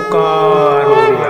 ओंकार ओडिया।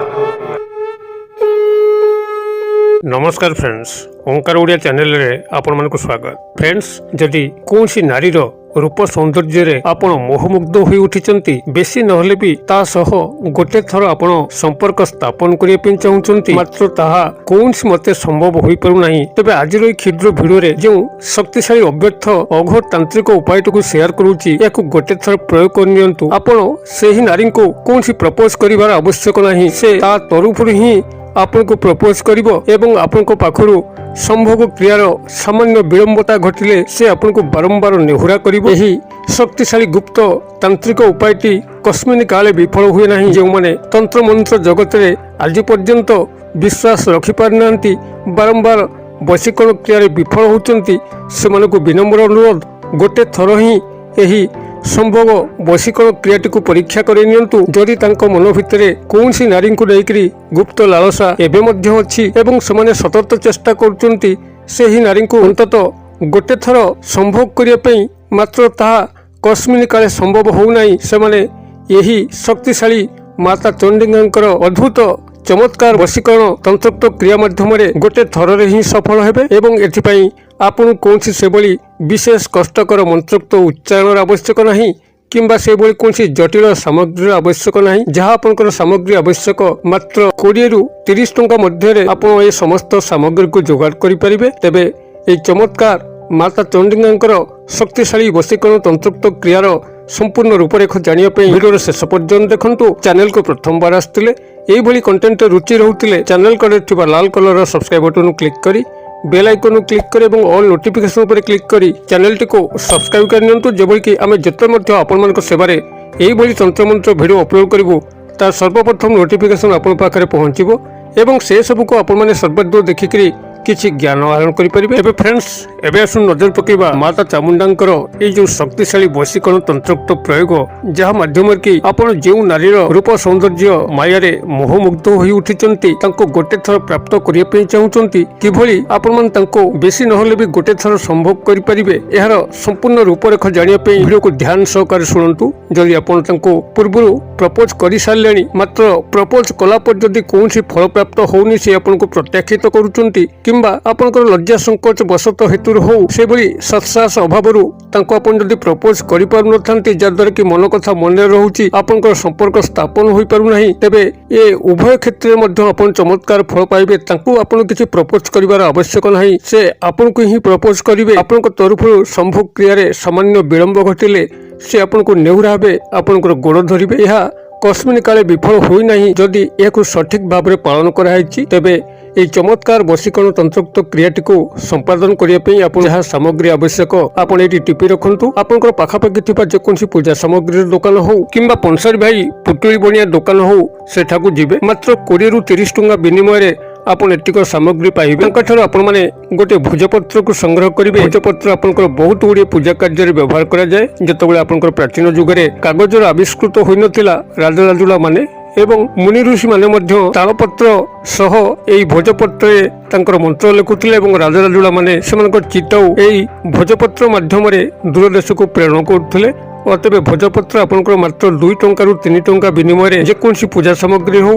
नमस्कार फ्रेंड्स, ओंकार ओडिया चैनल रे आपण मानक स्वागत। फ्रेंड्स, जदि कोनसी नारीर रूप सौंदर्य रे आपण मोहमुग्ध होई उठिचंती, बेसी नहले भी ता सह गोटे थर आपण संपर्क स्थापन करिया पिन चाहुचंती, मात्र ताहा कोनसी मते संभव होई परू नाही, तबे आज रो क्षुद्र वीडियो रे जो शक्तिशाली अव्यर्थ अघोर तांत्रिक उपाय को शेयर करूची, याकु गोटे थर प्रयोग कर नियंतु। आपण सेही नारी को कोनसी प्रपोज करिवार आवश्यक नाही, से ता तरफरु ही आपन को प्रपोज करिवो एवं आपन को पाखरु संभोग क्रियार सामान्य विलंबता घटिले से आपन को बारंबार नेहुरा करिवो। एही शक्तिशाली गुप्त तांत्रिक उपायटी कस्मिन काले विफल हुए नाही। जो माने तंत्र मंत्र जगत रे आज पर्यंत विश्वास रखि पारनांती, बारंबार वशीकरण क्रिया विफल होचंती, सेमान को विनम्र अनुरोध गोटे थर ही एही संभव वशीकरण क्रियाटी को परीक्षा कर नियंतु। जदि तांको मन भितरे कोनसी नारी को लेकरी गुप्त लालसा एबे मध्य अछि एवं समाने सतत चेष्टा करूचंती, सेही नारी को अंततः गोटे थर संभोग करिया पई, मात्र ताहा कस्मिन काले संभव हो नाही। सेमाने यही शक्तिशाली माता चंडींगांकर अद्भुत चमत्कार वशीकरण तंत्रोक्त क्रिया माध्यम गोटे थर ही सफल हेबे एवं एथिपाई आपन कोनसी सेबली विशेष कष्टकर मंत्रोक्त उच्चारण आवश्यक नहीं, किंबा सेबली कोनसी जटिल सामग्री आवश्यक नहीं। जहाँ आपनकर सामग्री आवश्यक मात्र 20 रु 30 टंका मध्य आपन ए समस्त सामग्री को जोगाड़ करि परिबे। तेबे ए चमत्कार माता चंडींगांकर शक्तिशाली वशीकरण तंत्रोक्त क्रियार संपूर्ण रूपरेख जानिया पे वीडियो शेष पर्यंत देखंतु। चैनल को प्रथम बार आसथिले, एई भली कंटेंट रुचि रहुथिले, चैनल कड़े थिबा लाल कलर सब्सक्राइब बटन क्लिक करी बेल आइकन क्लिक करी एवं ऑल नोटिफिकेशन पर क्लिक करी चैनल टी को सब्सक्राइब कर नियंतु, जेबोली कि आमे जते मध्य आपण मानक सेवारे एई भली तंत्र मंत्र वीडियो अपलोड करिवो, तार सर्वप्रथम नोटिफिकेशन आपण पाखरे पहुंचीबो एवं से सब को आपण माने सर्वदूर देखिकरी किछि ज्ञान आहरण करि परिबे। एबे फ्रेंड्स, एबे आसुन नजर पकेबा माता चामुंडांकर ए जो शक्तिशाली वशीकरण तंत्रोक्त प्रयोग, जहा माध्यम कि आपण जेउ नारीर रूप सौंदर्य मायारे मोहमुग्ध होई उठिचंती, तांको गोटे थर प्राप्त करिया पे चाहुचंती, किभली आपण मन तांको बेसी नहले भी गोटे थर संभव करि परिबे। एहार संपूर्ण रूपरेख जानिया पे वीडियो को ध्यान सहकारे सुनंतु। जदि आपण तांको पूर्वरु प्रपोज करि सारलेनी, मात्र प्रपोज कला पर जदि कोनसी फल प्राप्त होउनी, से आपण को प्रत्याख्यात करूचंती, किंबा आपनकर लज्जा संकोच बसत हेतु हो सेबली सत्साहस अभावरु तांको आपन जदि प्रपोज करि पारु नथांती, जद्वारा कि मन कथा मन रहुची, आपनकर संपर्क स्थापन होई पारु नाही, तेबे ए उभय क्षेत्र रे मध्ये आपन चमत्कार फल पाइबे। तांको आपन किछि प्रपोज करिवार आवश्यक नाही, से आपन को ही प्रपोज करिवे। आपनकर तरफरु संभोग क्रिया रे सामान्य विलंब घटिले से आपन को नेहुरा हेबे, आपनकर गोड़ धरिबे। एहा कस्मिन काले विफल होई नाही। जदि एहाकु सठिक भाबरे पालन कराइछि, तेबे এই চমৎকার বশীকরণ তন্ত্রোক্ত ক্রিয়াটিকে সম্পাদন করিয়া পই আপন যাহা সামগ্রী আবশ্যক আপন এটি টিপি রখন্তু। আপনকৰ পাখাপাখি থিবা যেকোনসি পূজা সামগ্রীর দোকান হও কিংবা পনসারি ভাই পুটুলি বনিয়া দোকান হও, সেঠাকু ଯିବେ। ମାତ୍ର 20 ରୁ 30 ଟଙ୍କା ବିନିମୟରେ ଆପଣ ଏତିକ ସାମଗ୍ରୀ ପାଇବେ। ତାଙ୍କଠାରୁ ଆପଣମାନେ ଗୋଟେ ଭୋଜପତ୍ରକୁ ସଂଗ୍ରହ କରିବେ। ଭୋଜପତ୍ର ଆପଣଙ୍କର ବହୁତ ଗୁଡ଼ିଏ ପୂଜା କାର୍ଯ୍ୟରେ ବ୍ୟବହାର କରାଯାଏ। ଯେତେବେଳେ ଆପଣଙ୍କର ପ୍ରାଚୀନ ଯୁଗରେ କାଗଜର ଆବିଷ୍କୃତ ହୋଇନଥିଲା, ରାଜରାଜୁଡ଼ା ମାନେ एवं मुनि ऋषि माने मध्य तालपत्र सह एई भोजपत्रे तांकर मंत्र लिखुथिले एवं राजराजुड़ा माने सेमानकर चिताउ एई भोजपत्र माध्यम रे दूर देश को प्रेरण करथिले। अतबे भोजपत्र आपनकर मात्र 2 टंका रु 3 टंका विनिमय रे जेकोनसी पूजा सामग्री हो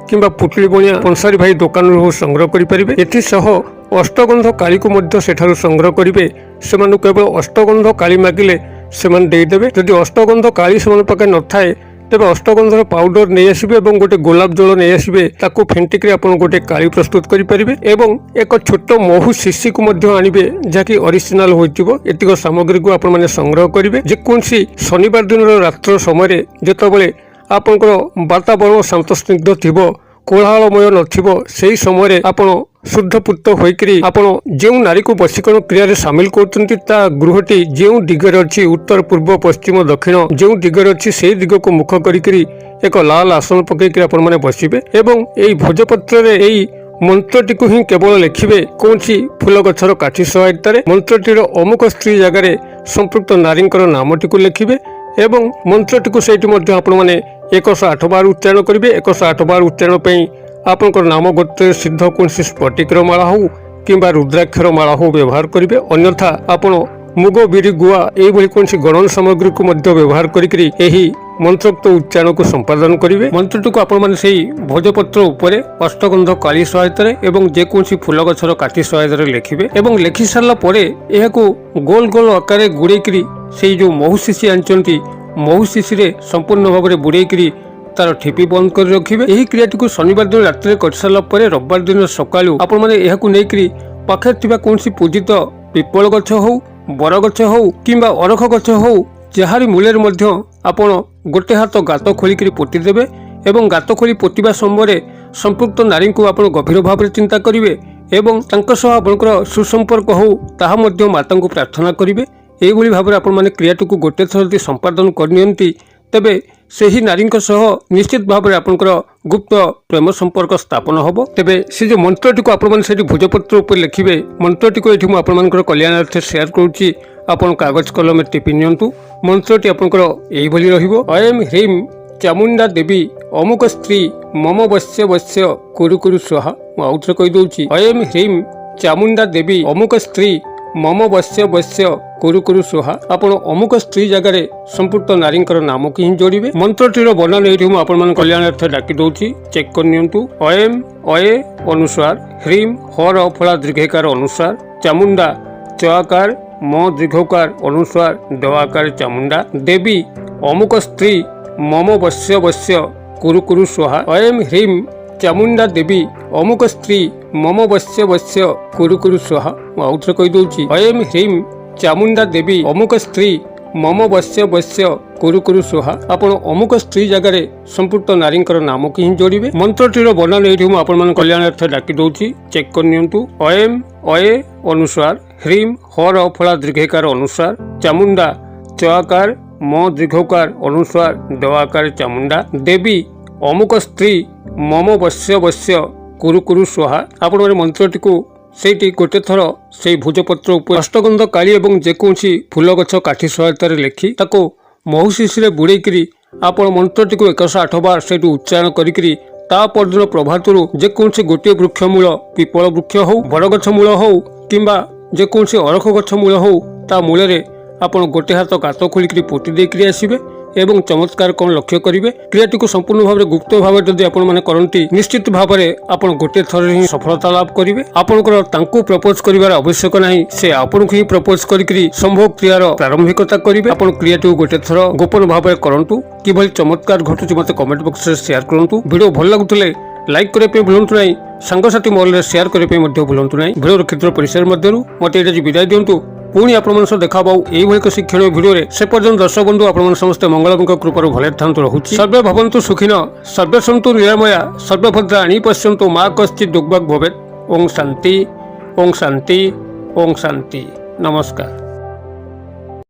किंबा पुटली बनिया पंसारी भाई दुकान रो संग्रह करि परिबे। एथि सह अष्टगंध काली को मध्य सेठारु संग्रह करिवे। सेमानु केवल अष्टगंध काली मागिले सेमान देई देबे। जदि अष्टगंध काली सेमान पाके न थाए, तेबे अष्टगंधर पाउडर नहीं आसबे और गोटे गोलाप जल नहीं आसबे। ताको फेंटिक आपन गोटे काली प्रस्तुत करि परिबे एवं एक छोट महू शिशी को मध्य आनिबे, जाकी ओरिजिनल होइतिबो। एतिक सामग्री को आपन माने संग्रह करिवे। जेकोनसी शनिवार दिन रात्र समय जेतेबेले आपनकर वातावरण शांत स्निग्ध थिबो, कोलाहलमय नथिबो, सेही समय आपन शुद्धपुत होइकरी आपण जेउ नारी को वशीकरण क्रिया रे शामिल करचंती, ता गृहटी जेउ दिगरे अछि उत्तर पूर्व पश्चिम दक्षिण जेउ दिगरे अछि सेही दिग को मुख करिकरी एक लाल आसन पकईकरी आपण माने बसिबे एवं एई भोजपत्र रे एई मंत्रटी को ही केवल लिखिबे। कोनसी फूल गछर काठी सहायतारे मंत्रटीर अमुक स्त्री जगार संपृक्त नारींकर नामटी को लिखिबे एवं मंत्रटी को सेठी मध्य आपण माने 108 बार उच्चारण करिवे। 108 बार उच्चारण पई आपनकर नाम गोत्र सिद्ध कोनसी स्फटिकर माला हो किंबा रुद्राक्षर माला हो व्यवहार करिवे। अन्यथा आपण मुग बिरी गुआ एई भली कोनसी गणन सामग्री को मध्य व्यवहार करिकरी एही ମନ୍ତ୍ରୋକ୍ତ ଉଚ୍ଚାରଣକୁ ସମ୍ପାଦନ କରିବେ। ମନ୍ତ୍ରଟିକୁ ଆପଣମାନେ ସେହି ଭୋଜପତ୍ର ଉପରେ ଅଷ୍ଟଗନ୍ଧ କାଳି ସହାୟତାରେ ଏବଂ ଯେକୌଣସି ଫୁଲ ଗଛର କାଠି ସହାୟତାରେ ଲେଖିବେ ଏବଂ ଲେଖି ସାରିଲା ପରେ ଏହାକୁ ଗୋଲ ଗୋଲ ଆକାରରେ ଗୁଡ଼େଇକିରି ସେଇ ଯେଉଁ ମହୁ ଶିଶି ଆଣିଛନ୍ତି ମହୁ ଶିଶିରେ ସମ୍ପୂର୍ଣ୍ଣ ଭାବରେ ବୁଡ଼େଇକିରି ତାର ଠିପି ବନ୍ଦ କରି ରଖିବେ। ଏହି କ୍ରିୟାଟିକୁ ଶନିବାର ଦିନ ରାତିରେ କରିସାରିଲା ପରେ ରବିବାର ଦିନ ସକାଳୁ ଆପଣମାନେ ଏହାକୁ ନେଇକରି ପାଖରେ ଥିବା କୌଣସି ପୂଜିତ ପିପଳ ଗଛ ହଉ, ବର ଗଛ ହଉ କିମ୍ବା ଅରଖ ଗଛ ହଉ ଯାହାରି ମୂଳରେ ମଧ୍ୟ ଆପଣ ଗୋଟେ ହାତ ଗାତ ଖୋଳିକିରି ପୋତିଦେବେ ଏବଂ ଗାତ ଖୋଳି ପୋତିବା ସମୟରେ ସମ୍ପୃକ୍ତ ନାରୀଙ୍କୁ ଆପଣ ଗଭୀର ଭାବରେ ଚିନ୍ତା କରିବେ ଏବଂ ତାଙ୍କ ସହ ଆପଣଙ୍କର ସୁସମ୍ପର୍କ ହଉ ତାହା ମଧ୍ୟ ମାତାଙ୍କୁ ପ୍ରାର୍ଥନା କରିବେ। ଏହିଭଳି ଭାବରେ ଆପଣମାନେ କ୍ରିୟାଟିକୁ ଗୋଟେ ଥର ଯଦି ସମ୍ପାଦନ କରିନିଅନ୍ତି ତେବେ ସେହି ନାରୀଙ୍କ ସହ ନିଶ୍ଚିତ ଭାବରେ ଆପଣଙ୍କର ଗୁପ୍ତ ପ୍ରେମ ସମ୍ପର୍କ ସ୍ଥାପନ ହେବ। ତେବେ ସେ ଯେଉଁ ମନ୍ତ୍ରଟିକୁ ଆପଣମାନେ ସେଠି ଭୋଜପତ୍ର ଉପରେ ଲେଖିବେ, ମନ୍ତ୍ରଟିକୁ ଏଠି ମୁଁ ଆପଣମାନଙ୍କର କଲ୍ୟାଣାର୍ଥେ ସେୟାର କରୁଛି। ଆପଣ କାଗଜ କଲମରେ ଟିପି ନିଅନ୍ତୁ। ମନ୍ତ୍ରଟି ଆପଣଙ୍କର ଏଇଭଳି ରହିବ। ଅୟମ ହ୍ରିମ୍ ଚାମୁଣ୍ଡା ଦେବୀ ଅମୁକ ସ୍ତ୍ରୀ ମମ ବସ୍ୟ ବସ୍ୟ କୁରୁ କୁରୁ ସ୍ୱାହା। ମୁଁ ଆଉଥରେ କହିଦେଉଛି, ଅୟମ ହ୍ରିମ୍ ଚାମୁଣ୍ଡା ଦେବୀ ଅମୁକ ସ୍ତ୍ରୀ ମମ ବସ୍ୟ ବସ୍ୟ କୁରୁ କୁରୁ ସ୍ୱାହା। ଆପଣ ଅମୁକ ସ୍ତ୍ରୀ ଜାଗାରେ ସମ୍ପୃକ୍ତ ନାରୀଙ୍କର ନାମକୁ ହିଁ ଯୋଡ଼ିବେ। ମନ୍ତ୍ରଟିର ବର୍ଣ୍ଣନା ଏଇଠି ମୁଁ ଆପଣମାନଙ୍କ କଲ୍ୟାଣାର୍ଥେ ଡାକି ଦେଉଛି, ଚେକ୍ କରିନିଅନ୍ତୁ। ଅୟମ ଅଏ ଅନୁସାର, ହ୍ରିମ୍ ହର ଫଳା ଦୀର୍ଘକାର ଅନୁସାର, ଚାମୁଣ୍ଡା ଚ ଆକାର ମ ଦୀର୍ଘକାର ଅନୁସାର ଦ ଆକାର ଚାମୁଣ୍ଡା, ଦେବୀ ଅମୁକ ସ୍ତ୍ରୀ ମମ ବସ୍ୟ ବସ୍ୟ କୁରୁ କୁରୁ ସ୍ୱାହା। ଅୟମ ହ୍ରିମ୍ ଚାମୁଣ୍ଡା ଦେବୀ ଅମୁକ ସ୍ତ୍ରୀ ମମ ବସ୍ୟ ବସ୍ୟ କୁରୁ କୁରୁ ସ୍ୱାହା। ମୁଁ ଆଉଥରେ କହିଦେଉଛି, ଅୟମ ହ୍ରିମ୍ ଚାମୁଣ୍ଡା ଦେବୀ ଅମୁକ ସ୍ତ୍ରୀ ମମ ବସ୍ୟ ବସ୍ୟ କୁରୁ କୁରୁ ସ୍ୱାହା। ଆପଣ ଅମୁକ ସ୍ତ୍ରୀ ଜାଗାରେ ସମ୍ପୃକ୍ତ ନାରୀଙ୍କର ନାମକୁ ହିଁ ଯୋଡ଼ିବେ। ମନ୍ତ୍ରଟିର ବର୍ଣ୍ଣନା ଏଇଠି ମୁଁ ଆପଣମାନଙ୍କ କଲ୍ୟାଣାର୍ଥେ ଡାକି ଦେଉଛି, ଚେକ୍ କରିନିଅନ୍ତୁ। ଅୟମ ଅଏ ଅନୁସାର, ହ୍ରିମ୍ ହର ଫଳା ଦୀର୍ଘକାର ଅନୁସାର, ଚାମୁଣ୍ଡା ଚ ଆକାର ମ ଦୀର୍ଘକାର ଅନୁସାର ଦ ଆକାର ଚାମୁଣ୍ଡା, ଦେବୀ ଅମୁକ ସ୍ତ୍ରୀ ମମ ବସ୍ୟ ବସ୍ୟ କୁରୁ କୁରୁ ସ୍ୱାହା। ଆପଣମାନେ ମନ୍ତ୍ରଟିକୁ ସେଇଠି ଗୋଟେ ଥର ସେଇ ଭୋଜପତ୍ର ଉପରେ ଅଷ୍ଟଗନ୍ଧ କାଳି ଏବଂ ଯେକୌଣସି ଫୁଲ ଗଛ କାଠି ସହାୟତାରେ ଲେଖି ତାକୁ ମହୁ ଶିଶିରେ ବୁଡ଼େଇକିରି ଆପଣ ମନ୍ତ୍ରଟିକୁ 108 ବାର ସେଇଠୁ ଉଚ୍ଚାରଣ କରିକିରି ତା ପରଦିନ ପ୍ରଭାତରୁ ଯେକୌଣସି ଗୋଟିଏ ବୃକ୍ଷ ମୂଳ, ପିପଳ ବୃକ୍ଷ ହଉ, ବରଗଛ ମୂଳ ହଉ କିମ୍ବା ଯେକୌଣସି ଅରଖ ଗଛ ମୂଳ ହଉ ତା ମୂଳରେ ଆପଣ ଗୋଟେ ହାତ ଗାତ ଖୋଳିକିରି ପୋତି ଦେଇକିରି ଆସିବେ ଏବଂ ଚମତ୍କାର କ'ଣ ଲକ୍ଷ୍ୟ କରିବେ। କ୍ରିୟାଟିକୁ ସମ୍ପୂର୍ଣ୍ଣ ଭାବରେ ଗୁପ୍ତ ଭାବରେ ଯଦି ଆପଣମାନେ କରନ୍ତି ନିଶ୍ଚିତ ଭାବରେ ଆପଣ ଗୋଟିଏ ଥରରେ ହିଁ ସଫଳତା ଲାଭ କରିବେ। ଆପଣଙ୍କର ତାଙ୍କୁ ପ୍ରପୋଜ କରିବାର ଆବଶ୍ୟକ ନାହିଁ, ସେ ଆପଣଙ୍କୁ ହିଁ ପ୍ରପୋଜ କରିକିରି ସମ୍ଭୋଗ କ୍ରିୟାର ପ୍ରାରମ୍ଭିକତା କରିବେ। ଆପଣ କ୍ରିୟାଟିକୁ ଗୋଟେ ଥର ଗୋପନ ଭାବରେ କରନ୍ତୁ। କିଭଳି ଚମତ୍କାର ଘଟୁଛି ମୋତେ କମେଣ୍ଟ ବକ୍ସରେ ସେୟାର କରନ୍ତୁ। ଭିଡ଼ିଓ ଭଲ ଲାଗୁଥିଲେ ଲାଇକ୍ କରିବା ପାଇଁ ଭୁଲନ୍ତୁ ନାହିଁ, ସାଙ୍ଗସାଥି ମହଲରେ ସେୟାର କରିବା ପାଇଁ ମଧ୍ୟ ଭୁଲନ୍ତୁ ନାହିଁ। ଭିଡ଼ିଓର କ୍ଷେତ୍ର ପରିସର ମଧ୍ୟରୁ ମୋତେ ଏଇଟା ବିଦାୟ ଦିଅନ୍ତୁ। ପୁଣି ଆପଣମାନଙ୍କ ସହ ଦେଖା ହବ ଏଇଭଳି ଏକ ଶିକ୍ଷଣୀୟ ଭିଡ଼ିଓରେ। ସେ ପର୍ଯ୍ୟନ୍ତ ଦର୍ଶକ ବନ୍ଧୁ ଆପଣମାନେ ସମସ୍ତେ ମଙ୍ଗଳଙ୍କ କୃପାରୁ ଭଲରେ ଥାନ୍ତୁ ରହୁଛି। ସର୍ବେ ଭବନ୍ତୁ ସୁଖିନ, ସର୍ବେ ସନ୍ତୁ ନିରାମୟା, ସର୍ବେ ଭଦ୍ରାଣୀ ପଶ୍ୟନ୍ତୁ ମା କଶ୍ଚିତ୍ ଦୁର୍ଭାଗ ଭବେତ୍। ଓಂ ଶାନ୍ତି, ଓಂ ଶାନ୍ତି, ଓಂ ଶାନ୍ତି। ନମସ୍କାର।